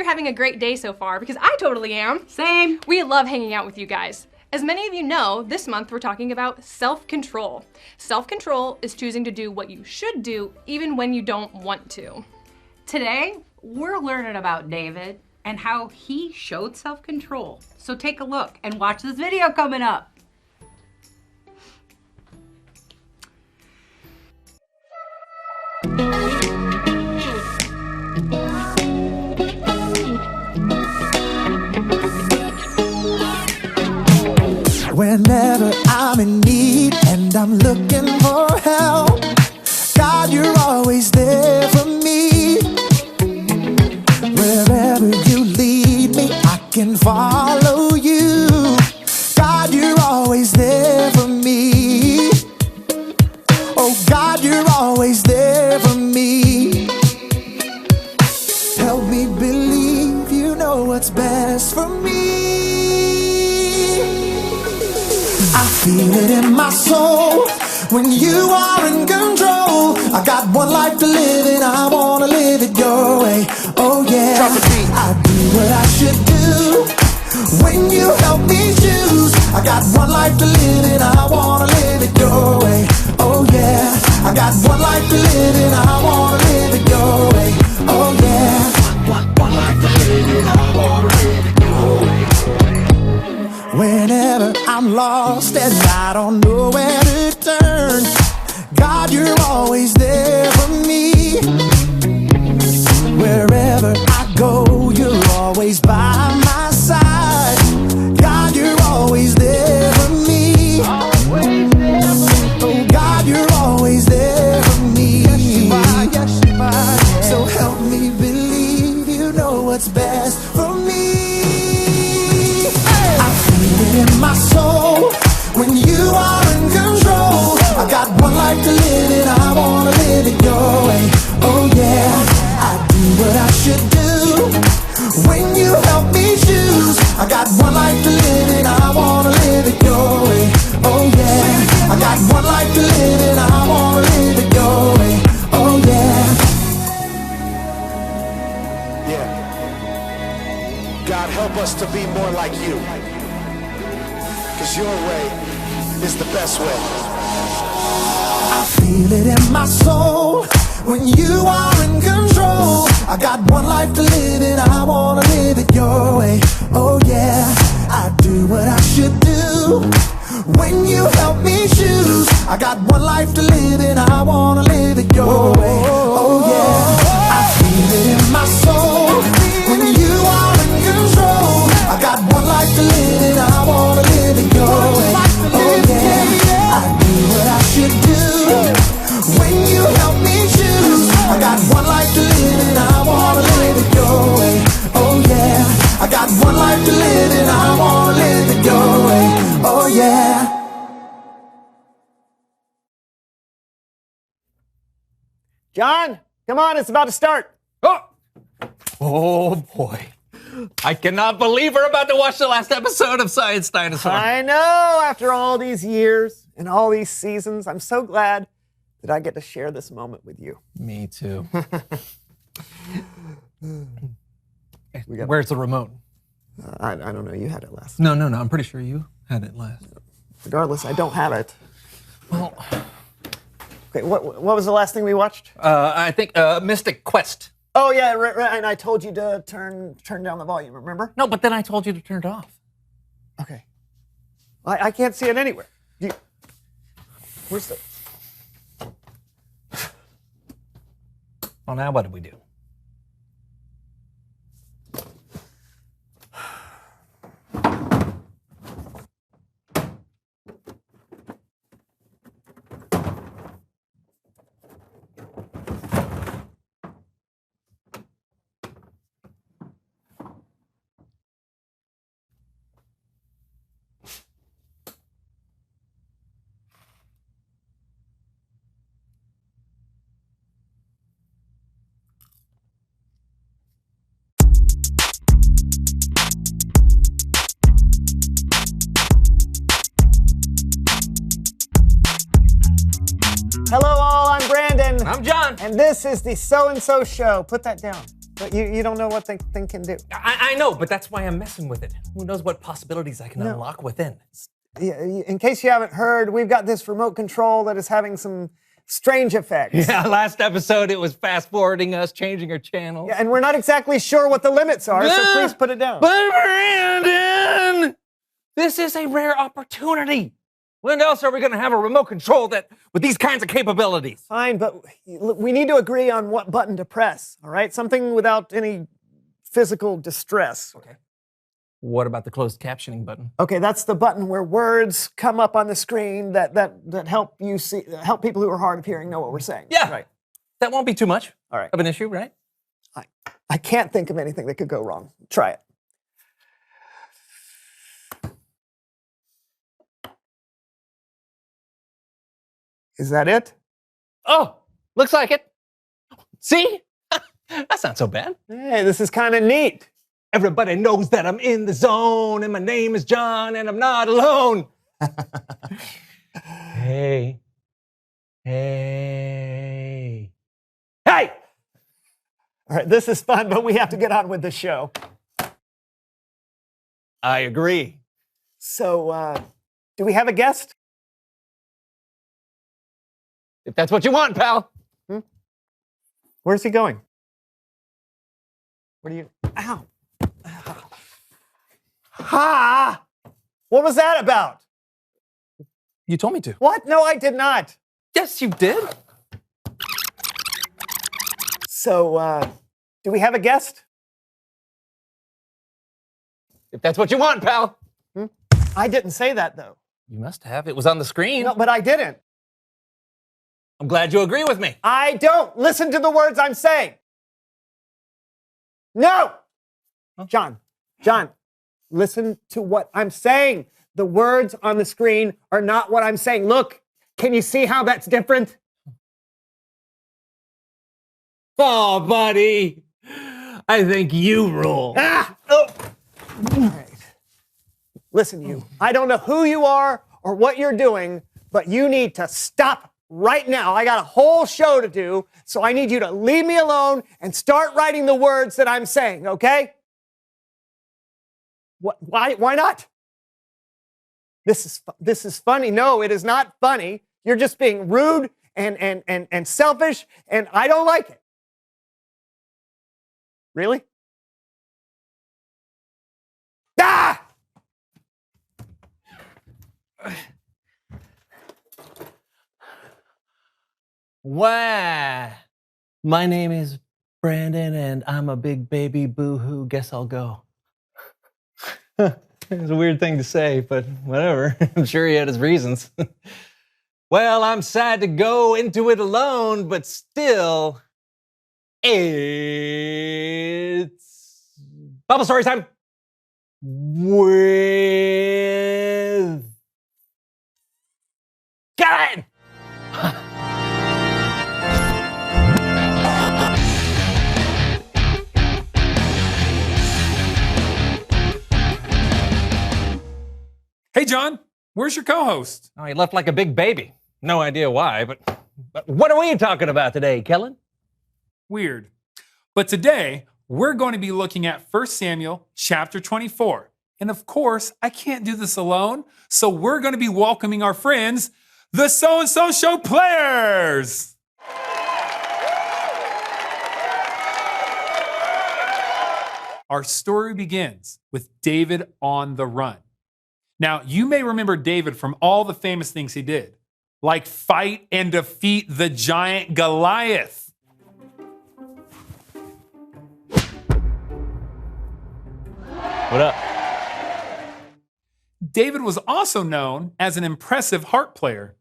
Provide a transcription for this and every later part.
you're having a great day so far, because I totally am. Same. We love hanging out with you guys. As many of you know, this month we're talking about self-control. Self-control is choosing to do what you should do even when you don't want to. Today, we're learning about David and how he showed self-control. So take a look and watch this video coming up. Whenever I'm in need and I'm looking for help, God, you're always there for me. Wherever you lead me, I can follow you. God, you're always there for me. Oh, God, you're always there for me. Help me believe you know what's best for me. I feel it in my soul when you are in control. I got one life to live and I wanna live it your way. Oh yeah, I do what I should do when you help me choose. I got one life to live and I wanna live it your way. Oh yeah, I got one life to live and I wanna live it your way. Oh yeah, one life to live and I wanna live it your way. Whenever I'm lost and I don't know where to turn, God, you're always there for me. Wherever I go, you're always by my side. God, you're always there for me. Oh, God, you're always there for me. So help me believe you know what's best for me. In my soul, when you are in control, I got one life to live and I wanna live it your way. Oh yeah, I do what I should do when you help me choose. I got one life to live and I wanna live it your way. Oh yeah, I got one life to live and I wanna live it your way. Oh yeah. Yeah. God, help us to be more like you. Cause your way is the best way. I feel it in my soul when you are in control. I got one life to live and I wanna live it your way. Oh yeah, I do what I should do when you help me choose. I got one life to live and I wanna live it your way. Oh yeah, I feel it in my soul when you are in control. I got one life to live and I wanna live it your way. Oh yeah, I do what I should do when you help me choose. I got one life to live and I wanna live it your way. Oh yeah, I got one life to live and I wanna live it your way. Oh yeah. John, come on, it's about to start. Oh boy. I cannot believe we're about to watch the last episode of Science Dinosaur. I know, after all these years and all these seasons, I'm so glad that I get to share this moment with you. Me too. Where's the remote? I don't know, you had it last. No, I'm pretty sure you had it last. Regardless, I don't have it. Well, okay, what was the last thing we watched? I think Mystic Quest. Oh yeah, right, and I told you to turn down the volume, remember? No, but then I told you to turn it off. Okay. I can't see it anywhere. Where's the... Well, now what do we do? Hello all, I'm Brandon. I'm John. And this is the So-and-So Show. Put that down. But you don't know what the thing can do. I know, but that's why I'm messing with it. Who knows what possibilities I can unlock within. In case you haven't heard, we've got this remote control that is having some strange effects. Yeah, last episode it was fast forwarding us, changing our channels. Yeah, and we're not exactly sure what the limits are, so please put it down. But Brandon, this is a rare opportunity. When else are we going to have a remote control with these kinds of capabilities? Fine, but we need to agree on what button to press, all right? Something without any physical distress. Okay. What about the closed captioning button? Okay, that's the button where words come up on the screen that help people who are hard of hearing know what we're saying. Yeah. Right. That won't be too much All right. of an issue, right? I can't think of anything that could go wrong. Try it. Is that it? Oh, looks like it. See? That's not so bad. Hey, this is kind of neat. Everybody knows that I'm in the zone and my name is John and I'm not alone. Hey. Hey. Hey! All right, this is fun, but we have to get on with the show. I agree. So, do we have a guest? If that's what you want, pal. Where's he going? Where do you... Ow. Ha! What was that about? You told me to. What? No, I did not. Yes, you did. So, do we have a guest? If that's what you want, pal. I didn't say that, though. You must have. It was on the screen. No, but I didn't. I'm glad you agree with me. I don't. Listen to the words I'm saying. No! John, listen to what I'm saying. The words on the screen are not what I'm saying. Look, can you see how that's different? Oh, buddy. I think you rule. Ah! Oh. All right. Listen, you. I don't know who you are or what you're doing, but you need to stop right now. I got a whole show to do, so I need you to leave me alone and start writing the words that I'm saying, okay? What? Why not? This is funny. No, it is not funny. You're just being rude and selfish, and I don't like it. Really? Ah! Wow. My name is Brandon, and I'm a big baby boo-hoo. Guess I'll go. It's a weird thing to say, but whatever. I'm sure he had his reasons. Well, I'm sad to go into it alone, but still, it's Bible story time with Kevin. Hey, John, where's your co-host? Oh, he left like a big baby. No idea why, but what are we talking about today, Kellen? Weird. But today, we're going to be looking at 1 Samuel chapter 24. And of course, I can't do this alone, so we're going to be welcoming our friends, the So-and-So Show players. Our story begins with David on the run. Now, you may remember David from all the famous things he did, like fight and defeat the giant Goliath. What up? David was also known as an impressive harp player.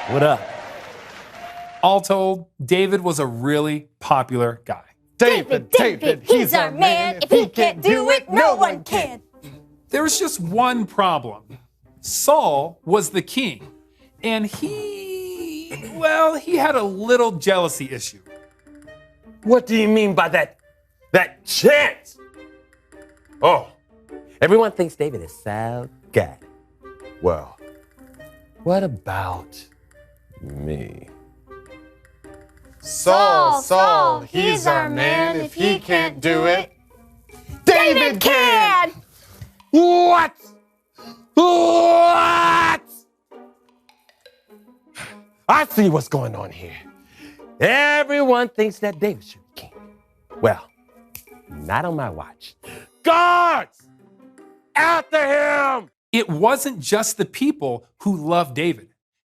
What up? All told, David was a really popular guy. David, he's our man. If he can't do it, no one can. There was just one problem. Saul was the king, and he had a little jealousy issue. What do you mean by that chance? Oh, everyone thinks David is so good. Well, what about me? Saul, he's our man. If he can't do it, David can! What? What? I see what's going on here. Everyone thinks that David should be king. Well, not on my watch. Guards! After him! It wasn't just the people who loved David.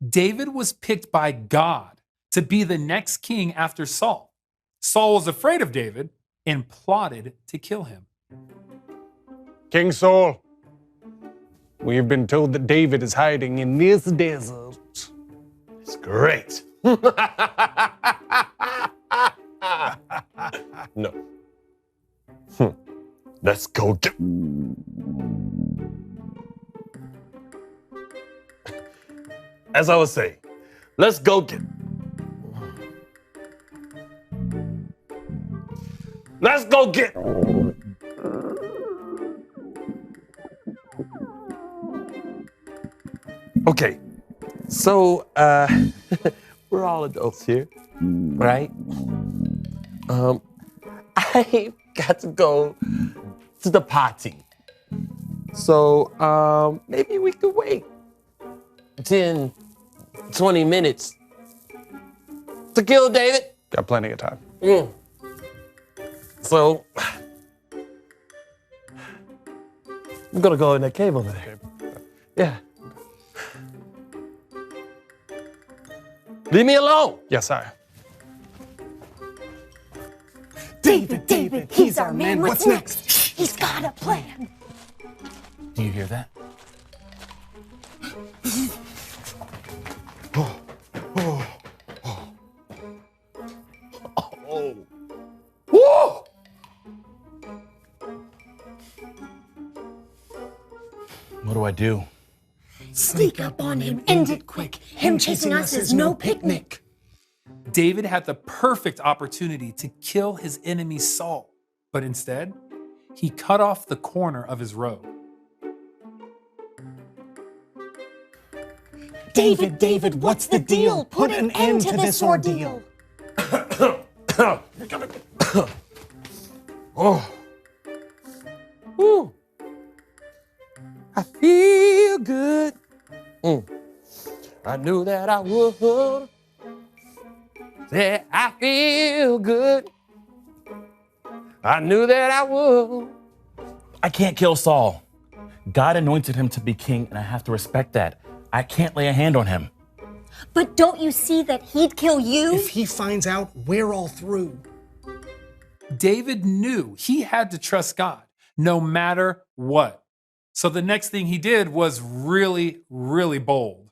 David was picked by God to be the next king after Saul. Saul was afraid of David and plotted to kill him. King Saul, we have been told that David is hiding in this desert. It's great. No. Let's go get... As I was saying, let's go get... Let's go get... Okay, so, we're all adults here, right? I got to go to the party. So, maybe we could wait 10, 20 minutes to kill David. Got plenty of time. So, I'm gonna go in that cave over there. Yeah. Leave me alone. Yes, sir. David, he's our man. What's next? He's got a plan. Do you hear that? Whoa! What do I do? Sneak up on him, end it quick. Him chasing us is no picnic. David had the perfect opportunity to kill his enemy Saul, but instead, he cut off the corner of his robe. David, what's the deal? Put an end to this ordeal. Oh. Ooh. I feel good. I knew that I would. Yeah, I feel good. I knew that I would. I can't kill Saul. God anointed him to be king, and I have to respect that. I can't lay a hand on him. But don't you see that he'd kill you? If he finds out, we're all through. David knew he had to trust God no matter what. So the next thing he did was really, really bold.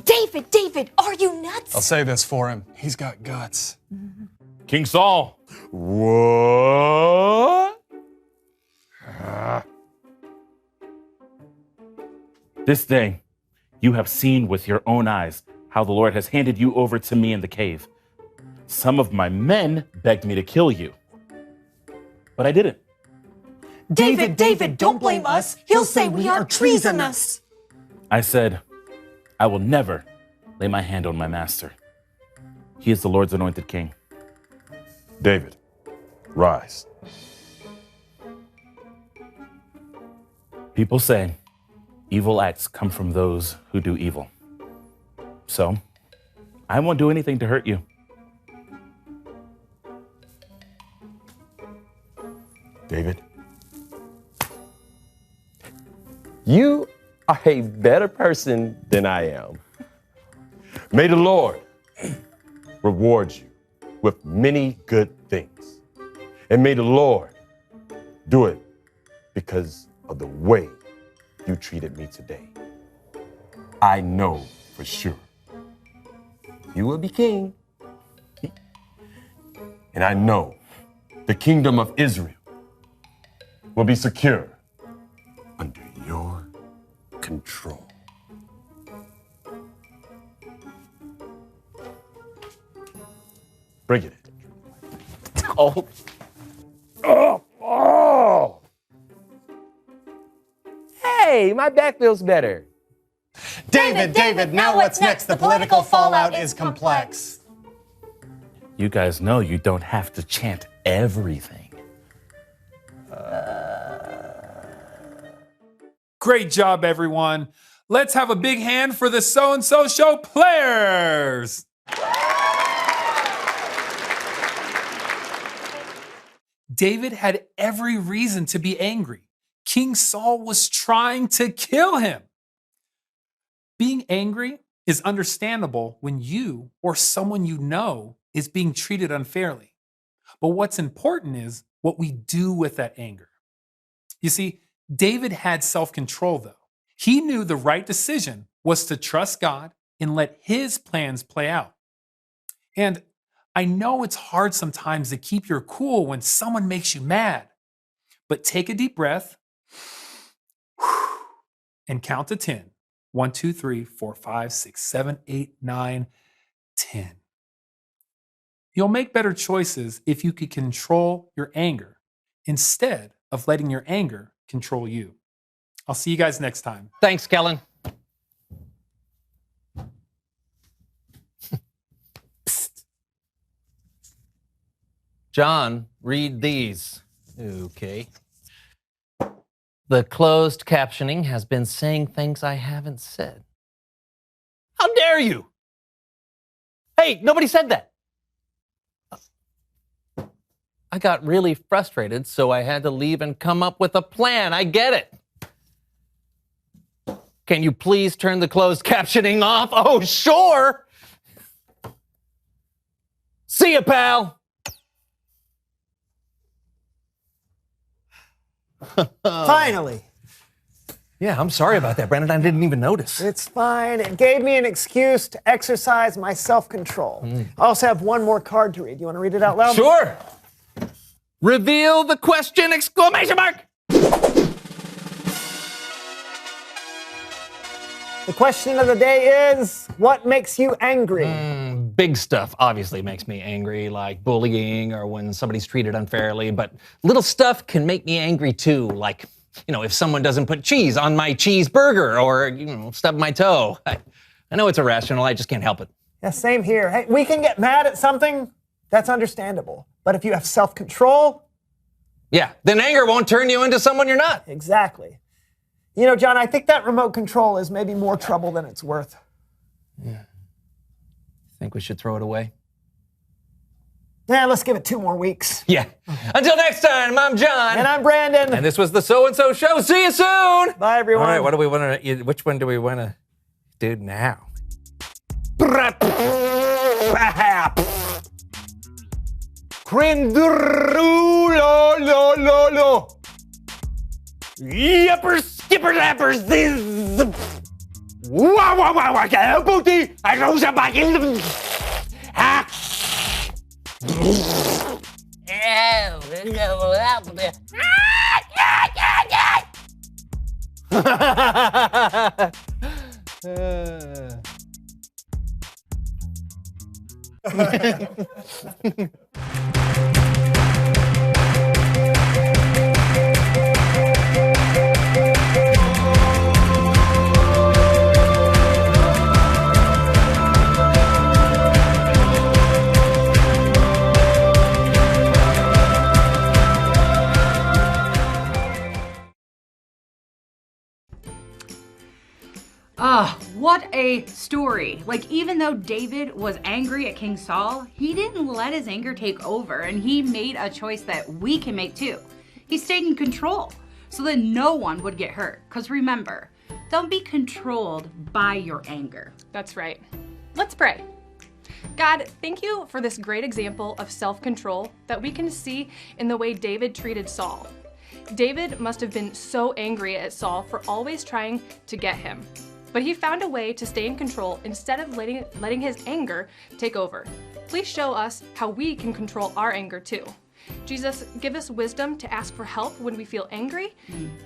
David, are you nuts? I'll say this for him. He's got guts. King Saul. What? This day, you have seen with your own eyes how the Lord has handed you over to me in the cave. Some of my men begged me to kill you, but I didn't. David, don't blame us. He'll say we are treasonous. I said, I will never lay my hand on my master. He is the Lord's anointed king. David, rise. People say evil acts come from those who do evil. So, I won't do anything to hurt you. David, you are a better person than I am. May the Lord reward you with many good things. And may the Lord do it because of the way you treated me today. I know for sure you will be king. And I know the kingdom of Israel will be secure under your control. Bring it in. Oh. Oh. Hey, my back feels better. David, now what's next? The political fallout is complex. You guys know you don't have to chant everything. Great job, everyone. Let's have a big hand for the So-and-So Show players. David had every reason to be angry. King Saul was trying to kill him. Being angry is understandable when you or someone you know is being treated unfairly. But what's important is what we do with that anger. You see, David had self-control though. He knew the right decision was to trust God and let his plans play out. And I know it's hard sometimes to keep your cool when someone makes you mad, but take a deep breath and count to 10. 1, 2, 3, 4, 5, 6, 7, 8, 9, 10. You'll make better choices if you could control your anger instead of letting your anger control you. I'll see you guys next time. Thanks, Kellen. John, read these. Okay. The closed captioning has been saying things I haven't said. How dare you? Hey, nobody said that. I got really frustrated, so I had to leave and come up with a plan. I get it. Can you please turn the closed captioning off? Oh, sure. See ya, pal. Finally. Yeah, I'm sorry about that, Brandon. I didn't even notice. It's fine. It gave me an excuse to exercise my self-control. I also have one more card to read. You want to read it out loud? Sure. Reveal the question, exclamation mark. The question of the day is, what makes you angry? Big stuff obviously makes me angry, like bullying or when somebody's treated unfairly, but little stuff can make me angry too, like, if someone doesn't put cheese on my cheeseburger or, stub my toe. I know it's irrational, I just can't help it. Yeah, same here. Hey, we can get mad at something, that's understandable. But if you have self-control... Yeah, then anger won't turn you into someone you're not. Exactly. John, I think that remote control is maybe more trouble than it's worth. Yeah. Think we should throw it away? Yeah, let's give it 2 more weeks. Yeah. Until next time, I'm John. And I'm Brandon. And this was the So-and-So Show. See you soon. Bye, everyone. All right, what do we want to? Which one do we want to do now? Crindurulololo. Yippers, skipper lappers, this. Wow, wow, wow, wow, booty. I know somebody in the. Ha. What a story. Like, even though David was angry at King Saul, he didn't let his anger take over, and he made a choice that we can make too. He stayed in control so that no one would get hurt. Because remember, don't be controlled by your anger. That's right. Let's pray. God, thank you for this great example of self-control that we can see in the way David treated Saul. David must have been so angry at Saul for always trying to get him. But he found a way to stay in control instead of letting his anger take over. Please show us how we can control our anger too. Jesus, give us wisdom to ask for help when we feel angry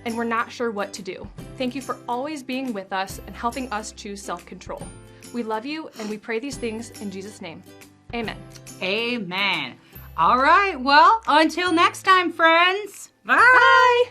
and we're not sure what to do. Thank you for always being with us and helping us choose self-control. We love you and we pray these things in Jesus' name. Amen. Amen. All right, well, until next time, friends. Bye. Bye.